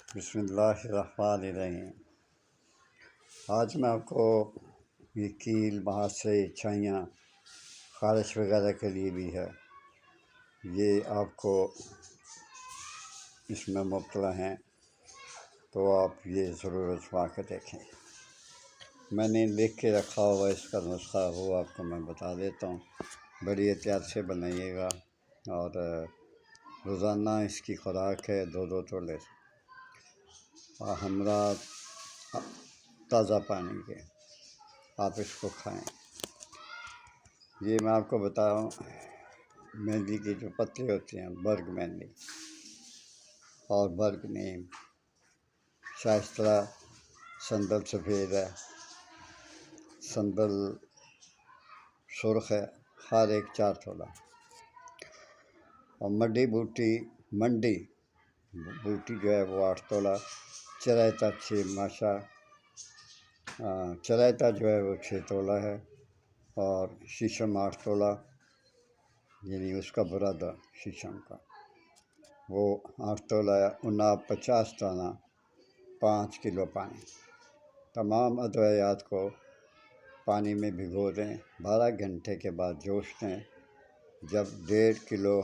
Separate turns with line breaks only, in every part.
بسم اللہ الرحمن الرحیم۔ آج میں آپ کو یہ کیل بہت سے چھائیاں خارش وغیرہ کے لیے بھی ہے، یہ آپ کو اس میں مبتلا ہیں تو آپ یہ ضرور آزما کے دیکھیں۔ میں نے لکھ کے رکھا ہوا اس کا نسخہ وہ آپ کو میں بتا دیتا ہوں، بڑی احتیاط سے بنائیے گا اور روزانہ اس کی خوراک ہے 2 تولے ہمراہ تازہ پانی کے، آپ اس کو کھائیں۔ یہ میں آپ کو بتاؤں، مہندی کی جو پتے ہوتے ہیں، برگ مہندی اور برگ نیم، شائستہ، سندل سفید ہے، سندل سرخ ہے، ہر ایک 4 تولہ، اور منڈی بوٹی جو ہے وہ 8 تولہ، چرائتا 6 ماشا، چرائتا جو ہے وہ 6 تولہ ہے، اور شیشم 8 تولہ، یعنی اس کا برادر شیشم کا وہ 8 تولہ ہے، 50 دانہ، 5 کلو پانی۔ تمام ادویات کو پانی میں بھگو دیں، 12 گھنٹے کے بعد جوش دیں۔ جب 1.5 کلو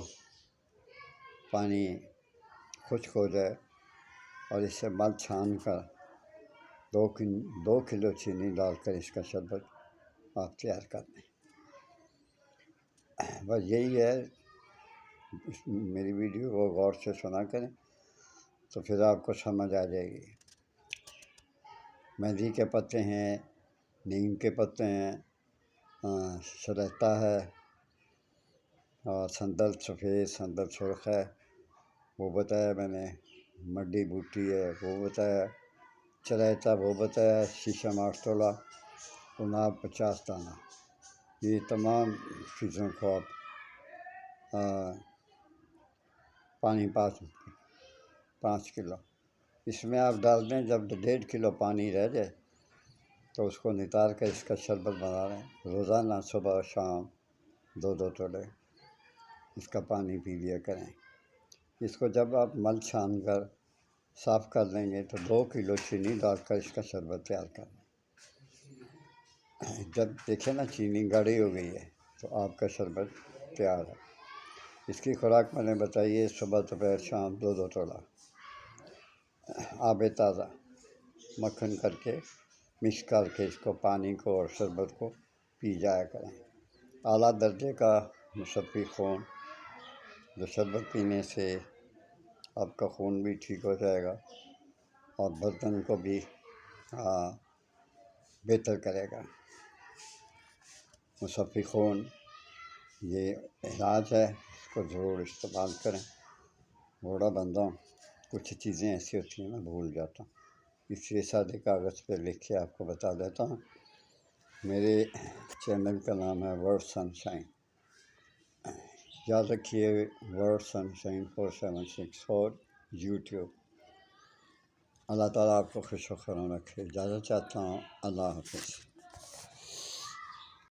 پانی خشک ہو جائے اور اس سے مل چھان کر 2 کلو چینی ڈال کر اس کا شربت آپ تیار کر دیں۔ بس یہی ہے، میری ویڈیو کو غور سے سنا کریں تو پھر آپ کو سمجھ آ جائے گی۔ مہندی کے پتے ہیں، نیم کے پتے ہیں، شریتا ہے، اور سندل سفید، سندل سرخ ہے وہ بتایا میں نے، مڈی بوٹی ہے وہ بتایا، چرائتا وہ بتایا، شیشم 8 تولہ، 50 دانہ۔ یہ تمام چیزوں کو آپ پانی 5 کلو اس میں آپ ڈال دیں۔ جب 1.5 کلو پانی رہ جائے تو اس کو نتار کر اس کا شربت بنا لیں۔ روزانہ صبح شام 2 تولے اس کا پانی پی لیا کریں۔ اس کو جب آپ مل چھان کر صاف کر لیں گے تو 2 کلو چینی ڈال کر اس کا شربت تیار کر لیں۔ جب دیکھیں نا چینی گاڑھی ہو گئی ہے تو آپ کا شربت تیار ہے۔ اس کی خوراک میں نے بتائی ہے، صبح دوپہر شام 2 تولہ آب تازہ مکھن کر کے مکس کر کے اس کو پانی کو اور شربت کو پی جایا کریں۔ اعلیٰ درجے کا مصفی خون، جو شربت پینے سے آپ کا خون بھی ٹھیک ہو جائے گا اور بدن کو بھی بہتر کرے گا۔ مصفی خون یہ علاج ہے، اس کو ضرور استعمال کریں۔ بوڑھا بندہ ہوں، کچھ چیزیں ایسی ہوتی ہیں میں بھول جاتا ہوں، اس لیے سادے کاغذ پہ لکھ کے آپ کو بتا دیتا ہوں۔ میرے چینل کا نام ہے ورڈ سن شائن، یاد رکھیے ورڈ سن شائن 4764 یوٹیوب۔ اللہ تعالیٰ آپ کو خوش و خرم رکھے۔ اجازت چاہتا ہوں، اللہ حافظ۔